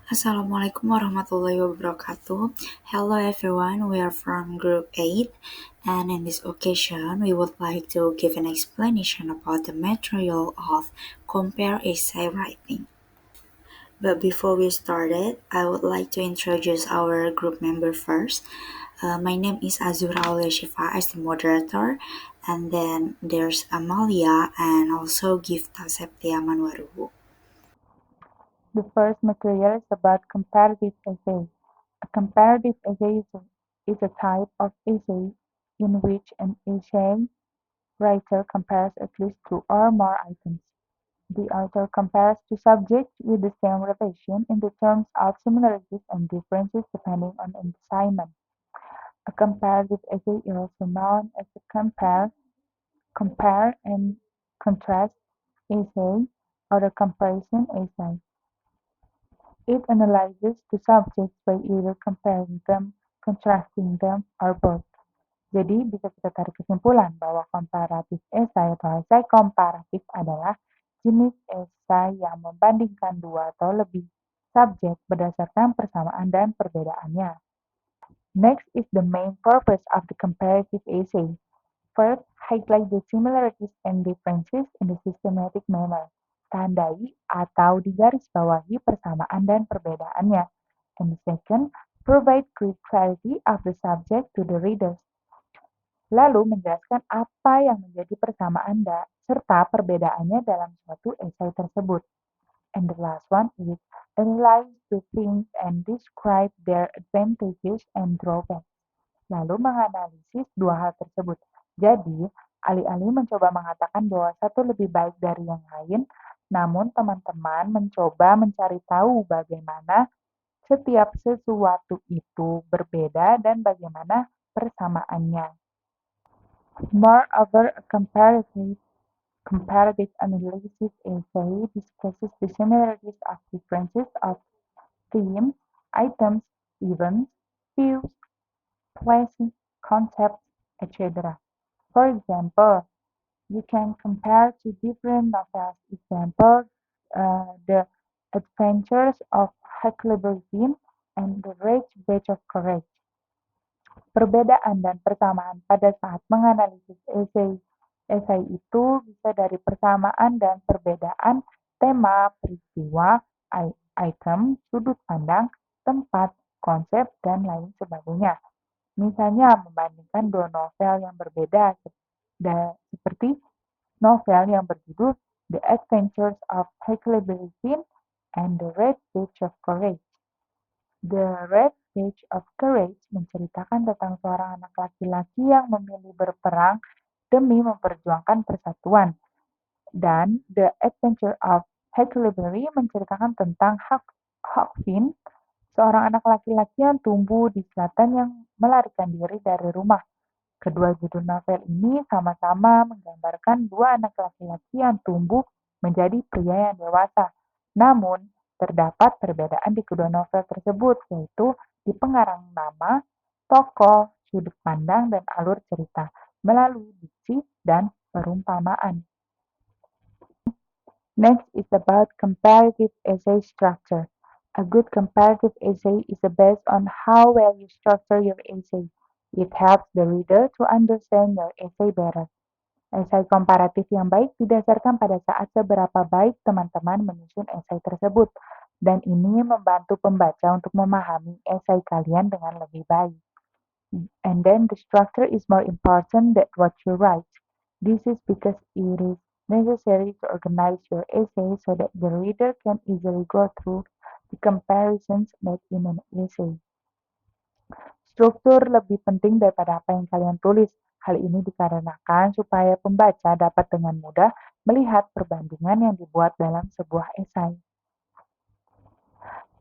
Assalamu'alaikum warahmatullahi wabarakatuh. Hello everyone, we are from group 8 and in this occasion we would like to give an explanation about the material of compare essay writing. But before we started, I would like to introduce our group member first. My name is Azzuhra, Aulia, Syifa as the moderator, and then there's Amalia and also Gifta, Septiaman, Waruwu. The first material is about comparative essay. A comparative essay is a type of essay in which an essay writer compares at least two or more items. The author compares two subjects with the same relation in the terms of similarities and differences depending on an assignment. A comparative essay is also known as a compare and contrast essay or a comparison essay. It analyzes the subjects by either comparing them, contrasting them, or both. Jadi bisa kita tarik kesimpulan bahwa comparative essay atau esai komparatif adalah jenis esai yang membandingkan dua atau lebih subjek berdasarkan persamaan dan perbedaannya. Next is the main purpose of the comparative essay. First, highlight the similarities and differences in a systematic manner. Tandai atau digarisbawahi persamaan dan perbedaannya. And second, provide great clarity of the subject to the readers. Lalu menjelaskan apa yang menjadi persamaan serta perbedaannya dalam suatu esai tersebut. And the last one is analyze the things and describe their advantages and drawbacks. Lalu menganalisis dua hal tersebut. Jadi, alih-alih mencoba mengatakan bahwa satu lebih baik dari yang lain, namun teman-teman mencoba mencari tahu bagaimana setiap sesuatu itu berbeda dan bagaimana persamaannya. Moreover, a comparative analysis essay discusses the similarities of differences of themes, items, events, views, places, concepts, etc. For example, you can compare two different novels. Example, The Adventures of Huckleberry and The Rage Batch of Courage. Perbedaan dan persamaan pada saat menganalisis esai itu bisa dari persamaan dan perbedaan tema, peristiwa, item, sudut pandang, tempat, konsep, dan lain sebagainya. Misalnya membandingkan dua novel yang berbeda seperti novel yang berjudul The Adventures of Huckleberry Finn and The Red Badge of Courage. The Red Badge of Courage menceritakan tentang seorang anak laki-laki yang memilih berperang demi memperjuangkan persatuan. Dan The Adventure of Huckleberry menceritakan tentang Huck Finn, seorang anak laki-laki yang tumbuh di selatan yang melarikan diri dari rumah. Kedua judul novel ini sama-sama menggambarkan dua anak laki-laki yang tumbuh menjadi pria yang dewasa. Namun, terdapat perbedaan di kedua novel tersebut, yaitu di pengarang nama, tokoh, sudut pandang, dan alur cerita, melalui diksi dan perumpamaan. Next is about comparative essay structure. A good comparative essay is based on how well you structure your essay. It helps the reader to understand your essay better. Esai komparatif yang baik didasarkan pada saat seberapa baik teman-teman menyusun esai tersebut, dan ini membantu pembaca untuk memahami esai kalian dengan lebih baik. And then the structure is more important than what you write. This is because it is necessary to organize your essay so that the reader can easily go through the comparisons made in an essay. Struktur lebih penting daripada apa yang kalian tulis. Hal ini dikarenakan supaya pembaca dapat dengan mudah melihat perbandingan yang dibuat dalam sebuah esai.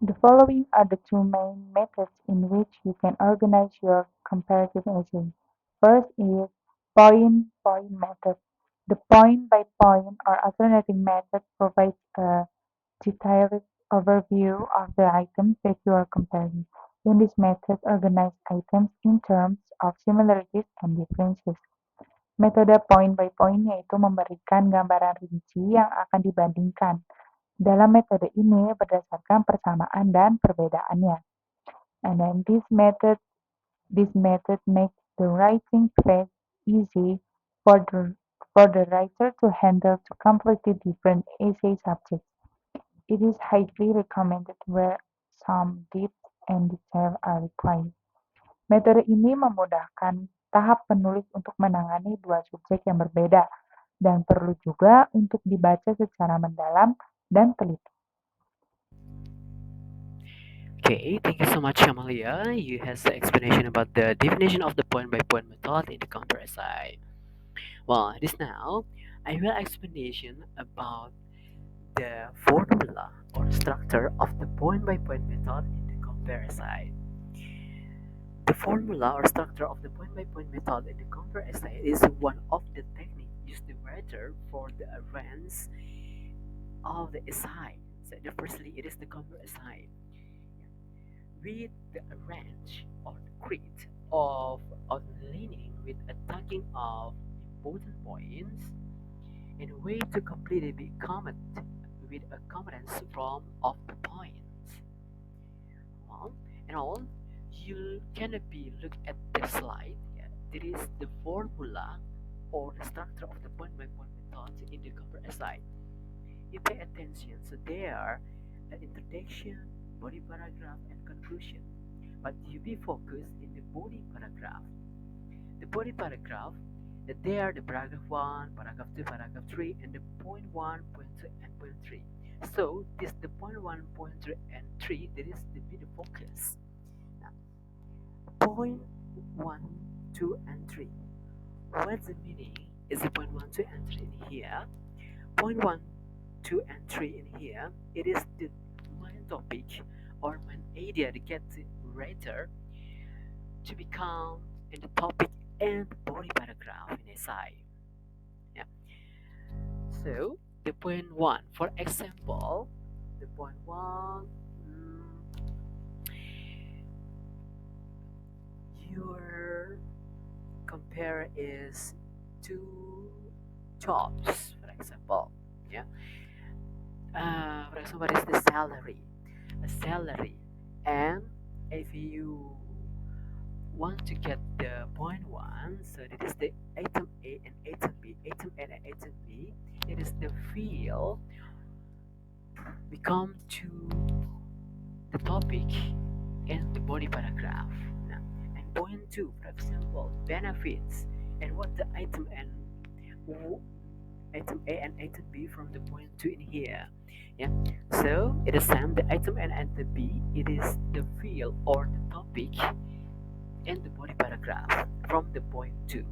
The following are the two main methods in which you can organize your comparative essay. First is point-point method. The point-by-point or alternating method provides a detailed overview of the items that you are comparing. In this method, organize items in terms of similarities and differences. Metode point by point yaitu memberikan gambaran rinci yang akan dibandingkan. Dalam metode ini berdasarkan persamaan dan perbedaannya. And then this method makes the writing phase easy for the writer to handle two completely different essay subjects. It is highly recommended where some depth and detail are required. Metode ini memudahkan tahap penulis untuk menangani dua subjek yang berbeda dan perlu juga untuk dibaca secara mendalam dan teliti. Okay, thank you so much, Amalia. You has the explanation about the definition of the point-by-point method in the counter essay. Well, it is now. I will explanation about the formula or structure of the point-by-point method in the counter essay. The formula or structure of the point-by-point method in the counter essay is one of the techniques used the writer for the arrange of the essay. So, firstly, it is the counter essay. With the arrange or the grid of outlining with attacking of important points in a way to completely be comment with a comments from of the points. Well, and all you can be look at the slide. Yeah, there is the formula or the structure of the point by point method in the cover essay. You pay attention. So there, the introduction, body paragraph, and conclusion. But you be focused in the body paragraph. The body paragraph, there the paragraph 1, paragraph 2, paragraph 3, and the point 1, point 2, and point 3. So this the point 1, point 2, and 3, there is the be the focus. Now, point 1, 2, and 3. What's the meaning? Is the point 1, 2, and 3 in here? Point 1, 2, and 3 in here. It is the main topic or main idea to get the writer to become in the topic and body paragraph in essay. Yeah. So the point 1, for example, the point 1, your compare is two jobs, for example. Yeah. For example, what is the salary? A salary, and if you want to get the point 1, so it is the item A and item B. Item A and item B, it is the field. We come to the topic and the body paragraph. Now, and point 2, for example, benefits, and what the item and item A and item B from the point 2 in here. Yeah. So it is same the item A and the B. It is the field or the topic and the body paragraph from the point 2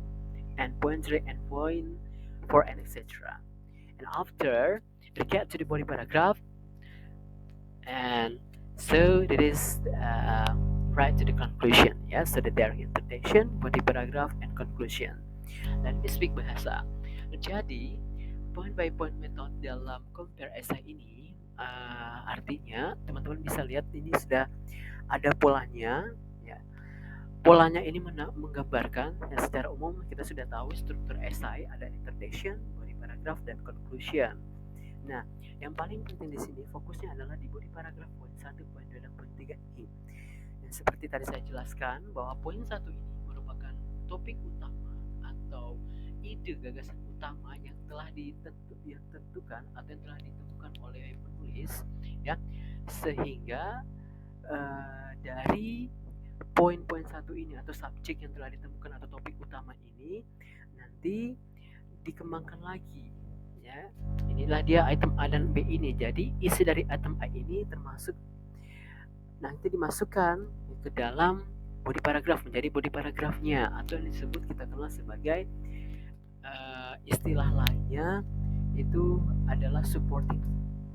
and point 3 and point 4 and etc. And after we get to the body paragraph, and so it is right to the conclusion. Yeah, so that there are introduction, body paragraph, and conclusion. Let me speak bahasa. Jadi point by point method dalam compare essay ini artinya teman-teman bisa lihat ini sudah ada polanya. Ya, polanya ini menggambarkan ya, secara umum kita sudah tahu struktur esai ada introduction, body paragraph, dan conclusion. Nah, yang paling penting di sini fokusnya adalah di body paragraph poin 1, poin 2, dan poin 3 ini. Dan seperti tadi saya jelaskan bahwa poin 1 ini merupakan topik utama atau ide gagasan utama yang telah ditentukan atau yang telah ditentukan oleh penulis ya, sehingga dari poin-poin 1 ini atau subjek yang telah ditemukan atau topik utama ini nanti dikembangkan lagi ya. Inilah dia item A dan B ini. Jadi isi dari item A ini termasuk nanti dimasukkan ke dalam body paragraph, menjadi body paragrafnya atau yang disebut kita kenal sebagai istilah lainnya itu adalah supporting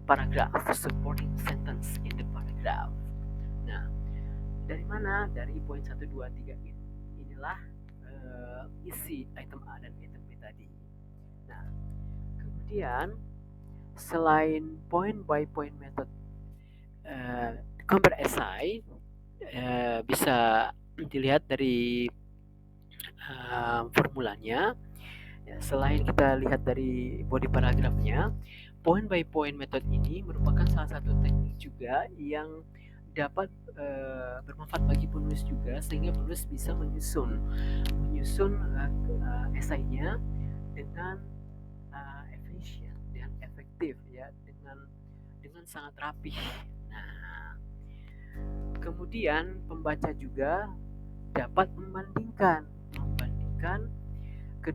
paragraph, supporting sentence in the paragraph. Nah, dari mana? Dari poin 1, 2, 3 ini. Inilah isi item A dan item B tadi. Nah, kemudian selain point by point method compare essay bisa dilihat dari formulanya. Ya, selain kita lihat dari body paragrafnya, point by point method ini merupakan salah satu teknik juga yang dapat bermanfaat bagi penulis juga, sehingga penulis bisa menyusun esainya dengan efisien dan efektif ya, dengan sangat rapih. Nah, kemudian pembaca juga dapat ke,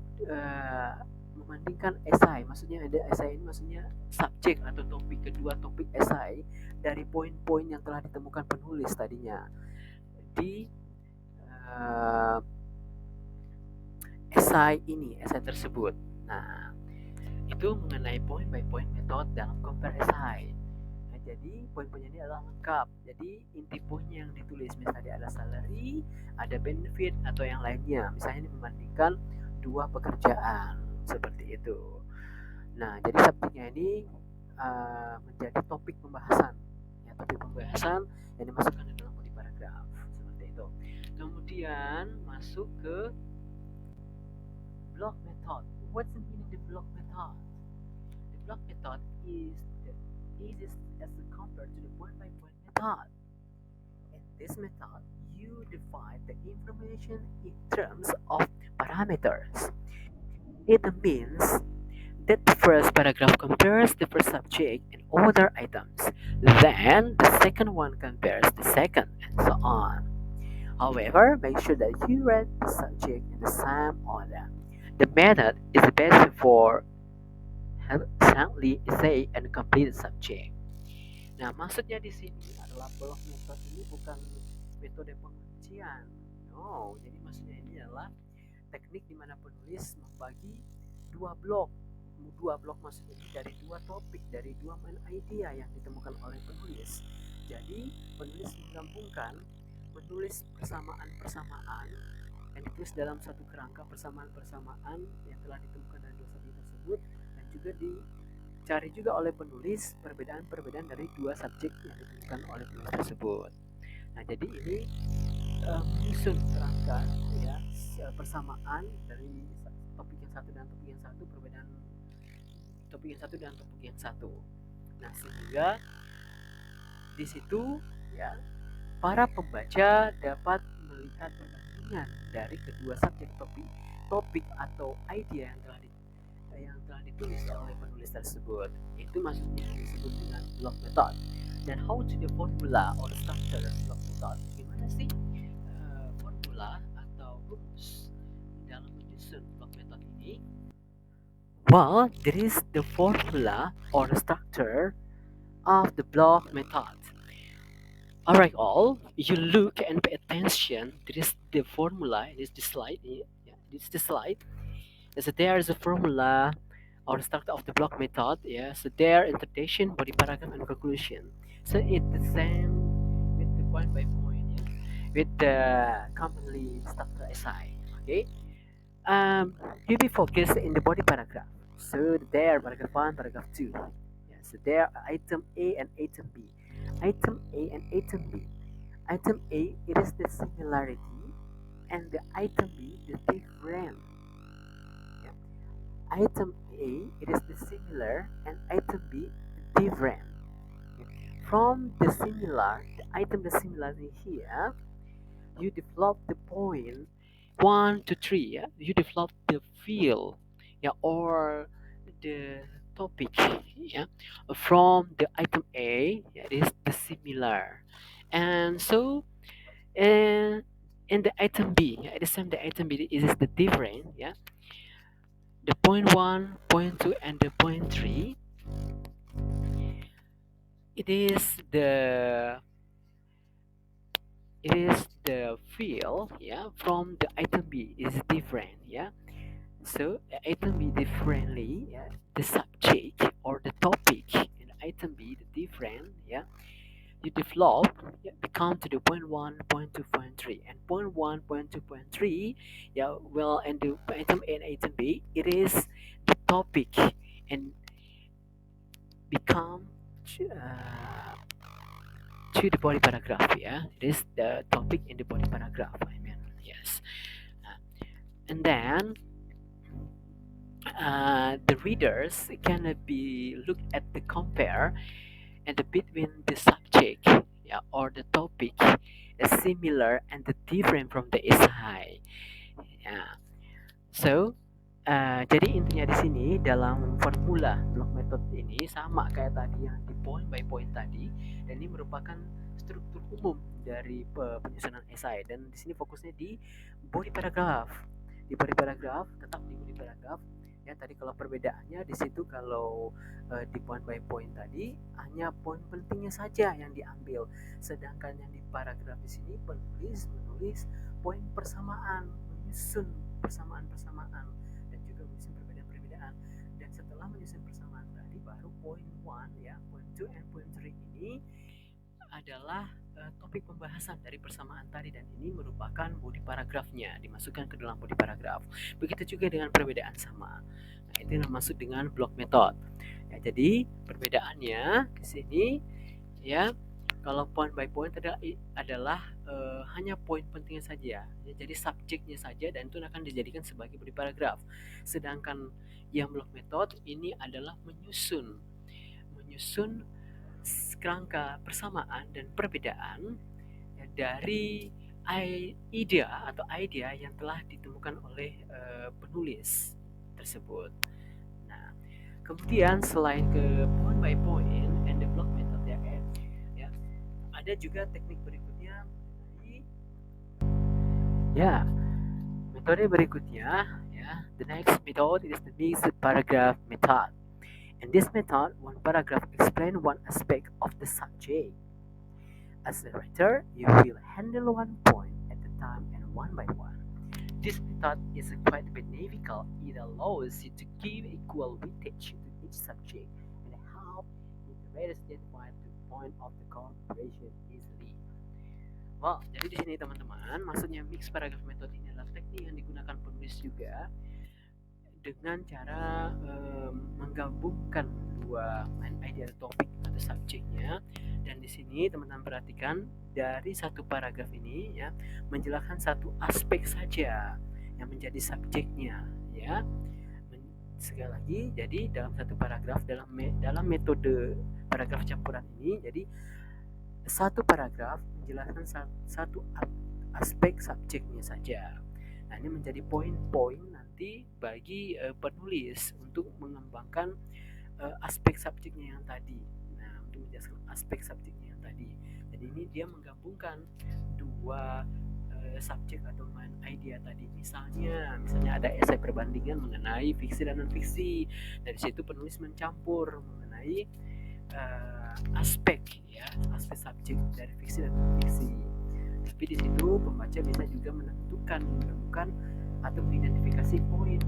membandingkan esai. Maksudnya ada esai ini maksudnya subjek atau topik esai dari poin-poin yang telah ditemukan penulis tadinya di esai tersebut. Nah, itu mengenai point by point method dalam compare esai. Nah, jadi poin-poinnya ini adalah lengkap. Jadi inti poinnya yang ditulis, misalnya ada salary, ada benefit atau yang lainnya. Misalnya ini membandingkan dua pekerjaan seperti itu. Nah, jadi subjeknya ini menjadi topik pembahasan. Ya, topik pembahasan yang dimasukkan ke dalam body paragraf seperti itu. Kemudian masuk ke block method. What's the meaning of the block method? The block method is the easiest as compared to the point-by-point method. In this method, you divide the information in terms of parameters. It means that the first paragraph compares the first subject and other items. Then the second one compares the second, and so on. However, make sure that you read the subject in the same order. The method is the best for exactly essay and complete subject. Nah, maksudnya di sini adalah block method ini bukan metode penguncian. No, jadi maksudnya ini adalah teknik di mana penulis membagi dua blok. Dua blok maksudnya dari dua topik, dari dua main idea yang ditemukan oleh penulis. Jadi, penulis menggabungkan, menulis persamaan-persamaan yang ditulis dalam satu kerangka persamaan-persamaan yang telah ditemukan dari dua subjek tersebut, dan juga dicari juga oleh penulis perbedaan-perbedaan dari dua subjek yang ditemukan oleh penulis tersebut. Nah, jadi ini menyusun kerangka ya, persamaan dari topik yang satu dan topik yang satu, perbedaan topik yang satu dan topik yang satu. Nah, sehingga di situ ya para pembaca dapat melihat perbandingan dari kedua subjek topik atau idea yang telah ditulis oleh penulis tersebut. Itu maksudnya disebut dengan block method. Dan how to the formula or structure block method? Gimana sih formula atau rumus dalam menyusun block method ini? Well, there is the formula or structure of the block method. Alright, all, you look and pay attention. There is the formula. It is the slide. Yeah, it's the slide. So there is a formula or structure of the block method. Yeah, so there introduction, body paragraph, and conclusion. So it's the same with the point by point. Yeah, with the commonly structured essay. Okay. You be focused in the body paragraph. So there, paragraph 1, paragraph 2. Yeah, so there are item A and item B. Item A and item B. Item A, it is the similarity, and the item B, the different. Yeah. Item A, it is the similar, and item B, the different. Yeah. From the similar, the similarity here, you develop the point 1 to 3. Yeah, you develop the field, yeah, or the topic, yeah, from the item A. Yeah, it is the similar, and so in the item B, yeah, the same. The item B is the different. Yeah, the point 1, point 2, and the point 3. It is the field, yeah, from the item B is different. Yeah, so item B differently, yeah, the subject or the topic in item B the different, yeah, you develop, yeah, become to the point 1, point 2, point 3, and point 1, point 2, point 3, yeah, well, and the item A and item B, it is the topic and become to the body paragraph. Yeah, it is the topic in the body paragraph, I mean, yes. And then the readers can be look at the compare and the between the subject, yeah, or the topic is similar and the different from the essay. Yeah. So, jadi intinya di sini dalam formula block method ini sama kayak tadi yang di point by point tadi, dan ini merupakan struktur umum dari penyusunan esai, dan di sini fokusnya di body paragraph. Di body paragraph, tetap di body paragraph. Ya, tadi kalau perbedaannya di situ, kalau di point by point tadi hanya poin pentingnya saja yang diambil, sedangkan yang di paragraf di sini penulis menulis poin persamaan, menyusun persamaan-persamaan, dan juga menyusun perbedaan-perbedaan. Dan setelah menyusun persamaan tadi, baru point 1 ya, point 2 and point 3 ini adalah topik pembahasan dari persamaan tadi, dan ini merupakan body paragrafnya, dimasukkan ke dalam body paragraf. Begitu juga dengan perbedaan sama. Nah, itu yang maksud dengan block method. Ya, jadi perbedaannya di sini ya, kalau point by point adalah hanya poin pentingnya saja. Ya, jadi subjeknya saja, dan itu akan dijadikan sebagai body paragraf. Sedangkan yang block method ini adalah menyusun kerangka persamaan dan perbedaan ya, dari idea yang telah ditemukan oleh penulis tersebut. Nah, kemudian selain ke point by point and the block method ya, ada juga teknik berikutnya mengenai ya, metode berikutnya ya. The next method is the mixed paragraph method. In this method, one paragraph explains one aspect of the subject. As a writer, you will handle one point at a time and one by one. This method is quite beneficial. It allows you to give equal weightage to each subject and help the readers identify the point of the collaboration easily. Well, jadi di sini teman-teman, maksudnya mix paragraph method ini adalah teknik yang digunakan penulis juga dengan cara menggabungkan dua idea atau topik atau subjeknya. Dan di sini teman-teman perhatikan, dari satu paragraf ini ya, menjelaskan satu aspek saja yang menjadi subjeknya ya. Sekali lagi, jadi dalam satu paragraf, dalam metode paragraf campuran ini, jadi satu paragraf menjelaskan satu aspek subjeknya saja. Nah, ini menjadi poin-poin nanti bagi penulis untuk mengembangkan aspek subjeknya yang tadi. Nah, untuk menjelaskan aspek subjeknya yang tadi. Jadi ini dia menggabungkan dua subjek atau idea tadi. Misalnya ada esai perbandingan mengenai fiksi dan non fiksi. Dari situ penulis mencampur mengenai aspek aspek subjek dari fiksi dan non fiksi. Tapi di situ pembaca bisa juga menemukan atau mengidentifikasi poin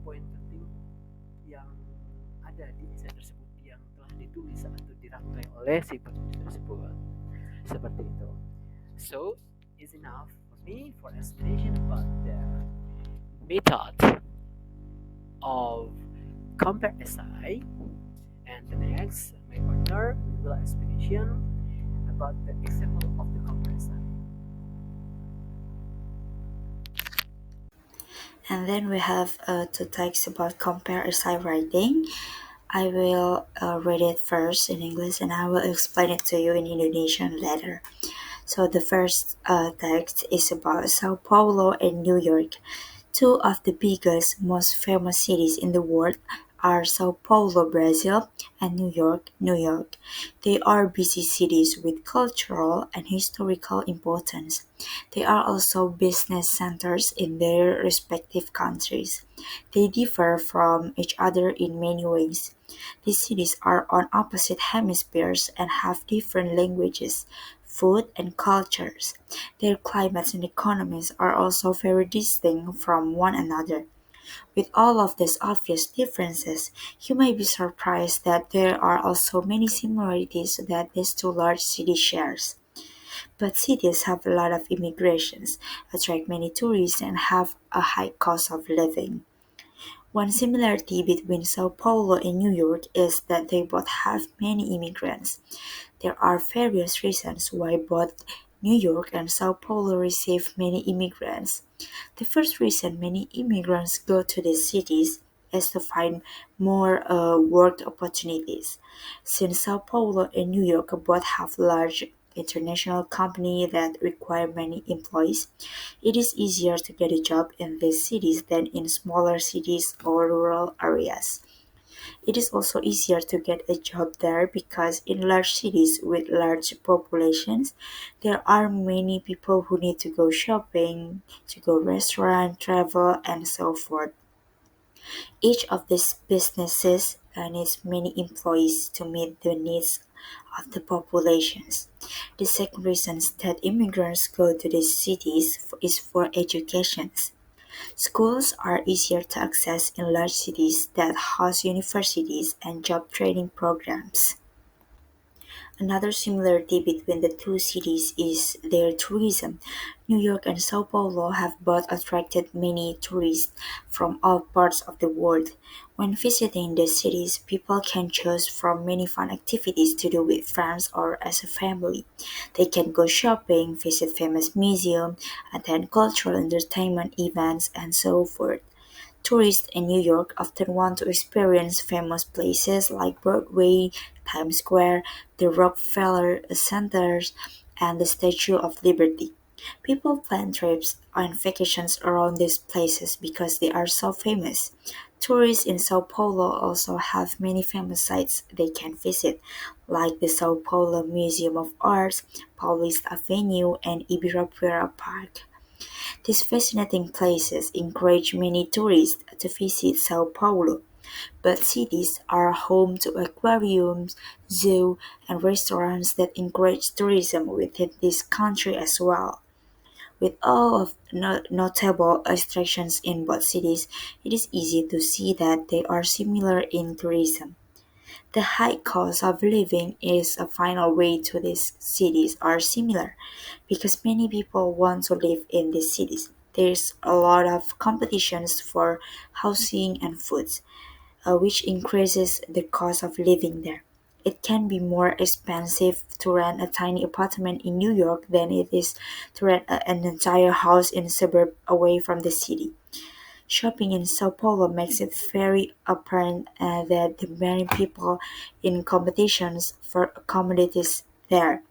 penting yang ada di esai tersebut yang telah ditulis atau dirangkai oleh si penulis tersebut. Seperti itu. So, is enough for me for explanation about the method of compare essay. And the next, my partner will explanation about the example of the compare essay. And then we have two texts about compare essay writing. I will read it first in English and I will explain it to you in Indonesian later. So the first text is about Sao Paulo and New York. Two of the biggest, most famous cities in the world are Sao Paulo, Brazil, and New York, New York. They are busy cities with cultural and historical importance. They are also business centers in their respective countries. They differ from each other in many ways. These cities are on opposite hemispheres and have different languages, food, and cultures. Their climates and economies are also very distinct from one another. With all of these obvious differences, you may be surprised that there are also many similarities that these two large cities share. But cities have a lot of immigrations, attract many tourists, and have a high cost of living. One similarity between Sao Paulo and New York is that they both have many immigrants. There are various reasons why both New York and Sao Paulo receive many immigrants. The first reason many immigrants go to these cities is to find more work opportunities. Since Sao Paulo and New York both have large international companies that require many employees, it is easier to get a job in these cities than in smaller cities or rural areas. It is also easier to get a job there because in large cities with large populations, there are many people who need to go shopping, to go restaurant, travel, and so forth. Each of these businesses needs many employees to meet the needs of the populations. The second reason that immigrants go to these cities is for education. Schools are easier to access in large cities that host universities and job training programs. Another similarity between the two cities is their tourism. New York and Sao Paulo have both attracted many tourists from all parts of the world. When visiting these cities, people can choose from many fun activities to do with friends or as a family. They can go shopping, visit famous museums, attend cultural entertainment events, and so forth. Tourists in New York often want to experience famous places like Broadway, Times Square, the Rockefeller Centers, and the Statue of Liberty. People plan trips and vacations around these places because they are so famous. Tourists in Sao Paulo also have many famous sites they can visit, like the Sao Paulo Museum of Arts, Paulista Avenue, and Ibirapuera Park. These fascinating places encourage many tourists to visit Sao Paulo, but cities are home to aquariums, zoos, and restaurants that encourage tourism within this country as well. With all of notable attractions in both cities, it is easy to see that they are similar in tourism. The high cost of living is a final way to these cities are similar because many people want to live in these cities. There's a lot of competitions for housing and foods, which increases the cost of living there. It can be more expensive to rent a tiny apartment in New York than it is to rent an entire house in a suburb away from the city. Shopping in Sao Paulo makes it very apparent that the many people in competitions for commodities there.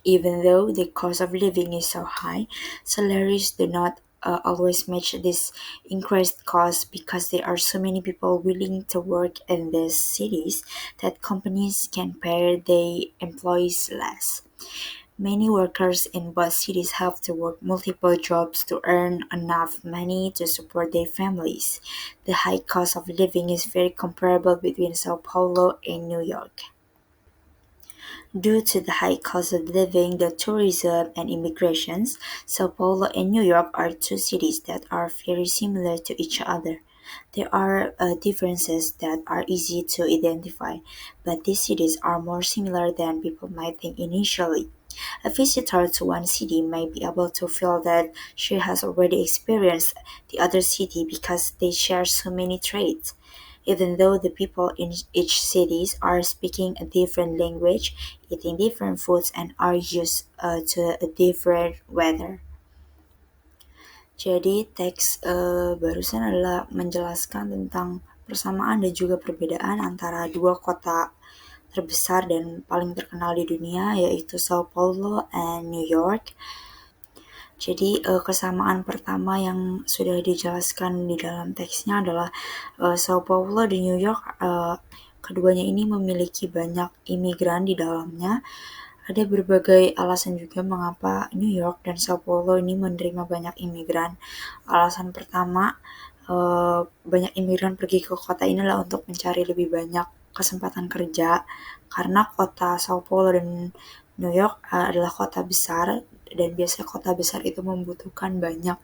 Even though the cost of living is so high, salaries do not always match this increased cost because there are so many people willing to work in these cities that companies can pay their employees less. Many workers in both cities have to work multiple jobs to earn enough money to support their families. The high cost of living is very comparable between Sao Paulo and New York. Due to the high cost of living, the tourism, and immigrations, Sao Paulo and New York are two cities that are very similar to each other. There are differences that are easy to identify, but these cities are more similar than people might think initially. A visitor to one city may be able to feel that she has already experienced the other city because they share so many traits. Even though the people in each cities are speaking a different language, eating different foods, and are used to a different weather. Jadi teks barusan adalah menjelaskan tentang persamaan dan juga perbedaan antara dua kota terbesar dan paling terkenal di dunia yaitu Sao Paulo and New York. Jadi kesamaan pertama yang sudah dijelaskan di dalam teksnya adalah Sao Paulo dan New York, keduanya ini memiliki banyak imigran di dalamnya. Ada berbagai alasan juga mengapa New York dan Sao Paulo ini menerima banyak imigran. Alasan pertama, banyak imigran pergi ke kota ini adalah untuk mencari lebih banyak kesempatan kerja karena kota Sao Paulo dan New York adalah kota besar dan biasanya kota besar itu membutuhkan banyak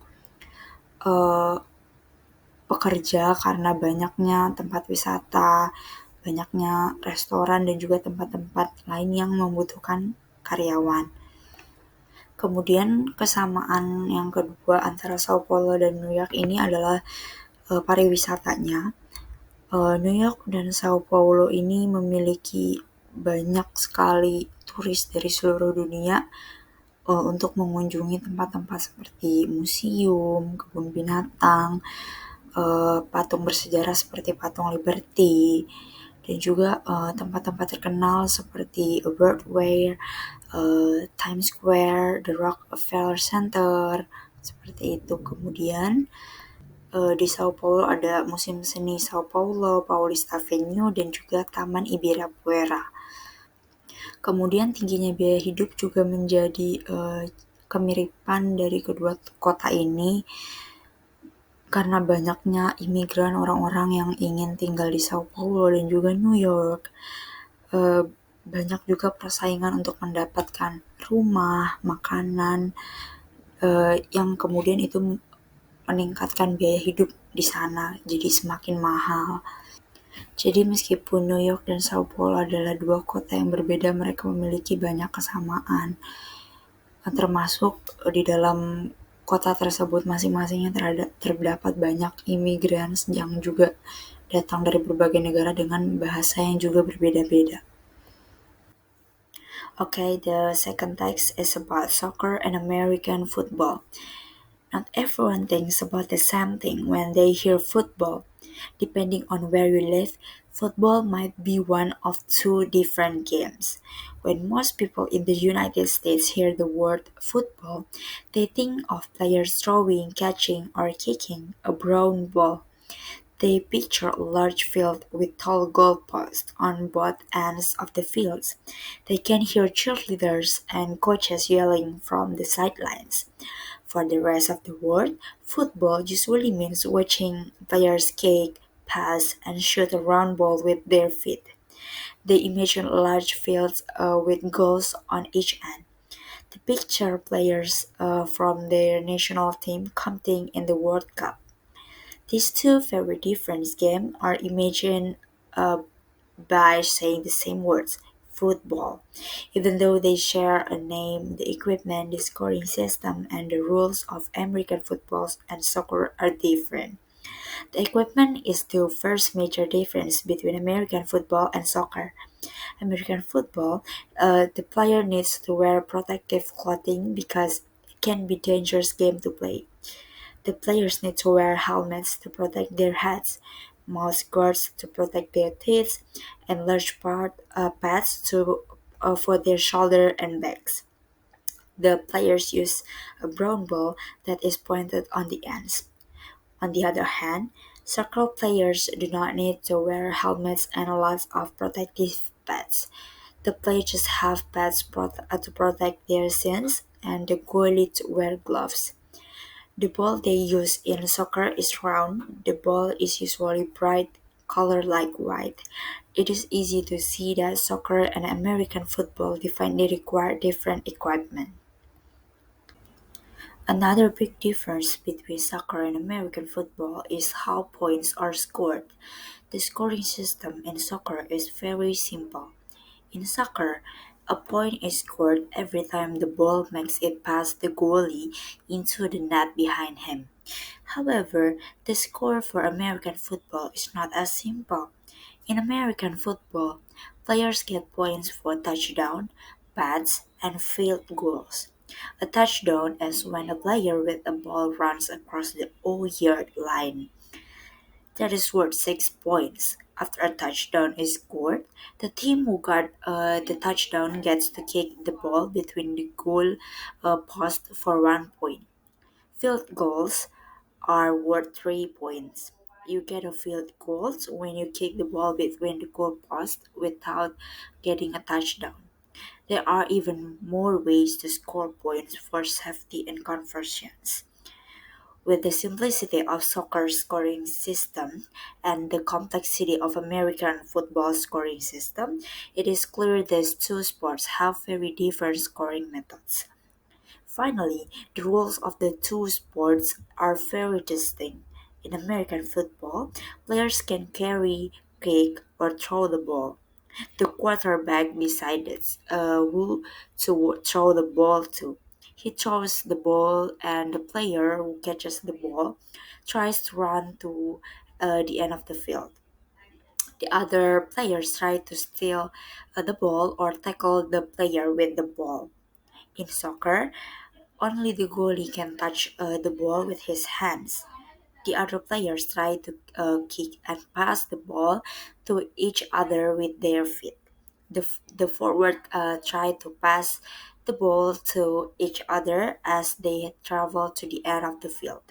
pekerja karena banyaknya tempat wisata, banyaknya restoran dan juga tempat-tempat lain yang membutuhkan karyawan. Kemudian kesamaan yang kedua antara Sao Paulo dan New York ini adalah pariwisatanya. New York dan Sao Paulo ini memiliki banyak sekali turis dari seluruh dunia untuk mengunjungi tempat-tempat seperti museum, kebun binatang, patung bersejarah seperti patung Liberty, dan juga tempat-tempat terkenal seperti Broadway, Times Square, The Rockefeller Center, seperti itu. Kemudian di Sao Paulo ada Museum Seni Sao Paulo, Paulista Avenue, dan juga Taman Ibirapuera. Kemudian tingginya biaya hidup juga menjadi kemiripan dari kedua kota ini karena banyaknya imigran orang-orang yang ingin tinggal di Sao Paulo dan juga New York. Eh, Banyak juga persaingan untuk mendapatkan rumah, makanan, yang kemudian itu meningkatkan biaya hidup di sana, jadi semakin mahal. Jadi meskipun New York dan Sao Paulo adalah dua kota yang berbeda, mereka memiliki banyak kesamaan. Termasuk di dalam kota tersebut masing-masingnya terdapat banyak imigran yang juga datang dari berbagai negara dengan bahasa yang juga berbeda-beda. Okay, the second text is about soccer and American football. Not everyone thinks about the same thing when they hear football. Depending on where you live, football might be one of two different games. When most people in the United States hear the word football, they think of players throwing, catching, or kicking a brown ball. They picture a large field with tall goalposts on both ends of the fields. They can hear cheerleaders and coaches yelling from the sidelines. For the rest of the world, football usually means watching players kick, pass, and shoot a round ball with their feet. They imagine large fields with goals on each end. They picture players from their national team competing in the World Cup. These two very different games are imagined uh, by saying the same words, football. Even though they share a name, the equipment, the scoring system, and the rules of American football and soccer are different. The equipment is the first major difference between American football and soccer. American football, the player needs to wear protective clothing because it can be dangerous game to play. The players need to wear helmets to protect their heads, mouth guards to protect their teeth, and large pads for their shoulder and backs. The players use a brown ball that is pointed on the ends. On the other hand, soccer players do not need to wear helmets and lots of protective pads. The players just have pads to protect their shins, and the goalie to wear gloves. The ball they use in soccer is round. The ball is usually bright color like white. It is easy to see that soccer and American football require different equipment. Another big difference between soccer and American football is how points are scored. The scoring system in soccer is very simple. In soccer, a point is scored every time the ball makes it past the goalie into the net behind him. However, the score for American football is not as simple. In American football, players get points for touchdown, pads, and field goals. A touchdown is when a player with a ball runs across the 0-yard line. That is worth 6 points. After a touchdown is scored, the team who got the touchdown gets to kick the ball between the goal post for 1 point. Field goals are worth 3 points. You get a field goal when you kick the ball between the goal post without getting a touchdown. There are even more ways to score points for safety and conversions. With the simplicity of soccer's scoring system and the complexity of American football scoring system, it is clear these two sports have very different scoring methods. Finally, the rules of the two sports are very distinct. In American football, players can carry, kick, or throw the ball. The quarterback decides who to throw the ball to. He throws the ball, and the player who catches the ball tries to run to the end of the field. The other players try to steal the ball or tackle the player with the ball. In soccer, only the goalie can touch the ball with his hands. the other players try to kick and pass the ball to each other with their feet. The forward try to pass the ball to each other as they travel to the end of the field.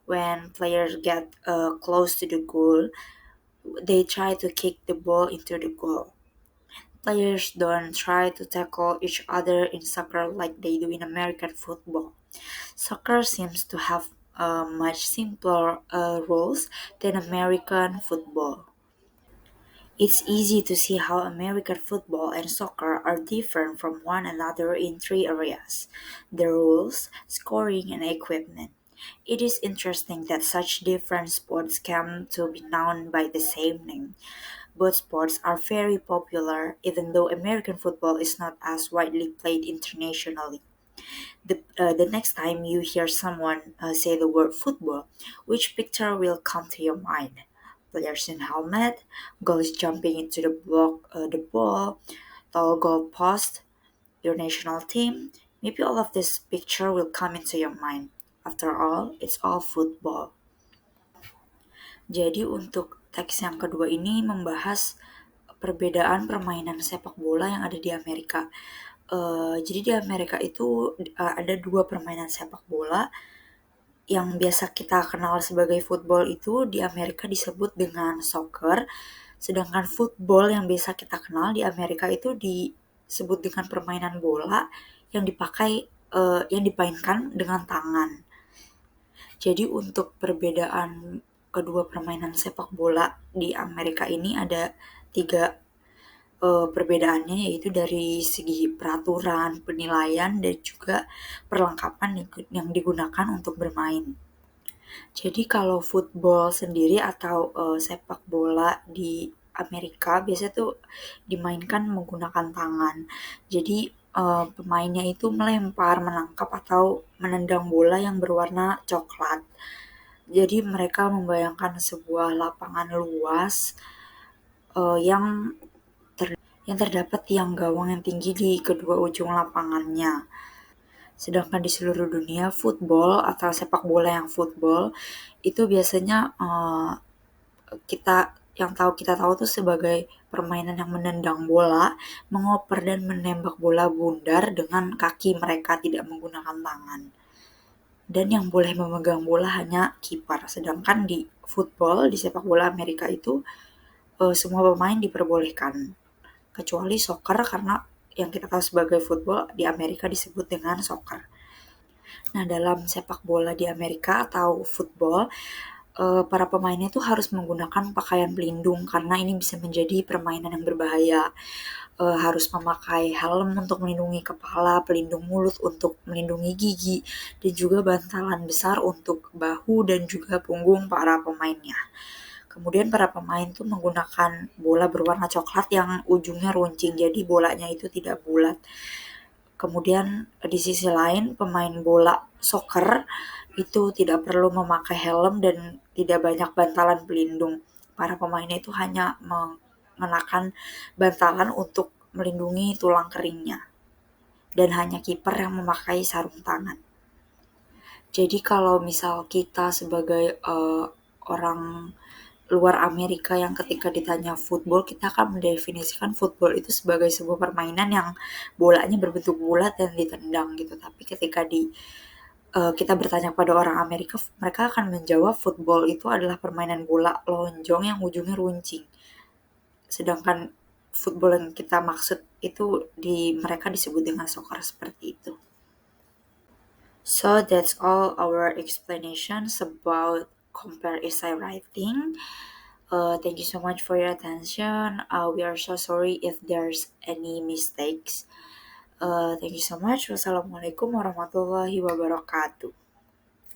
When players get close to the goal, they try to kick the ball into the goal. Players don't try to tackle each other in soccer like they do in American football. Soccer seems to have much simpler rules than American football. It's easy to see how American football and soccer are different from one another in three areas: the rules, scoring, and equipment. It is interesting that such different sports come to be known by the same name. Both sports are very popular, even though American football is not as widely played internationally. The next time you hear someone say the word football, which picture will come to your mind? Players in helmet, goalies jumping into the ball, tall goal post, your national team. Maybe all of this picture will come into your mind. After all, it's all football. Jadi untuk teks yang kedua ini membahas perbedaan permainan sepak bola yang ada di Amerika. Jadi di Amerika itu ada dua permainan sepak bola yang biasa kita kenal sebagai football itu di Amerika disebut dengan soccer, sedangkan football yang biasa kita kenal di Amerika itu disebut dengan permainan bola yang yang dimainkan dengan tangan. Jadi untuk perbedaan kedua permainan sepak bola di Amerika ini ada tiga perbedaannya, yaitu dari segi peraturan, penilaian, dan juga perlengkapan yang digunakan untuk bermain. Jadi kalau football sendiri atau sepak bola di Amerika biasanya tuh dimainkan menggunakan tangan. Jadi pemainnya itu melempar, menangkap atau menendang bola yang berwarna coklat. Jadi mereka membayangkan sebuah lapangan luas yang terdapat tiang gawang yang tinggi di kedua ujung lapangannya. Sedangkan di seluruh dunia, football atau sepak bola yang football itu biasanya kita tahu tuh sebagai permainan yang menendang bola, mengoper dan menembak bola bundar dengan kaki mereka, tidak menggunakan tangan. Dan yang boleh memegang bola hanya kiper. Sedangkan di football, di sepak bola Amerika itu semua pemain diperbolehkan, kecuali soccer karena yang kita tahu sebagai football di Amerika disebut dengan soccer. Nah, dalam sepak bola di Amerika atau football, para pemainnya tuh harus menggunakan pakaian pelindung karena ini bisa menjadi permainan yang berbahaya. Harus memakai helm untuk melindungi kepala, pelindung mulut untuk melindungi gigi, dan juga bantalan besar untuk bahu dan juga punggung para pemainnya. Kemudian para pemain tuh menggunakan bola berwarna coklat yang ujungnya runcing, jadi bolanya itu tidak bulat. Kemudian di sisi lain pemain bola soccer itu tidak perlu memakai helm dan tidak banyak bantalan pelindung. Para pemainnya itu hanya mengenakan bantalan untuk melindungi tulang keringnya. Dan hanya kiper yang memakai sarung tangan. Jadi kalau misal kita sebagai orang luar Amerika yang ketika ditanya football, kita akan mendefinisikan football itu sebagai sebuah permainan yang bolanya berbentuk bulat dan ditendang gitu. Tapi ketika kita bertanya pada orang Amerika, mereka akan menjawab football itu adalah permainan bola lonjong yang ujungnya runcing. Sedangkan football yang kita maksud itu mereka disebut dengan soccer seperti itu. So that's all our explanations about compare essay writing. Thank you so much for your attention. We are so sorry if there's any mistakes. Thank you so much. Wassalamualaikum warahmatullahi wabarakatuh.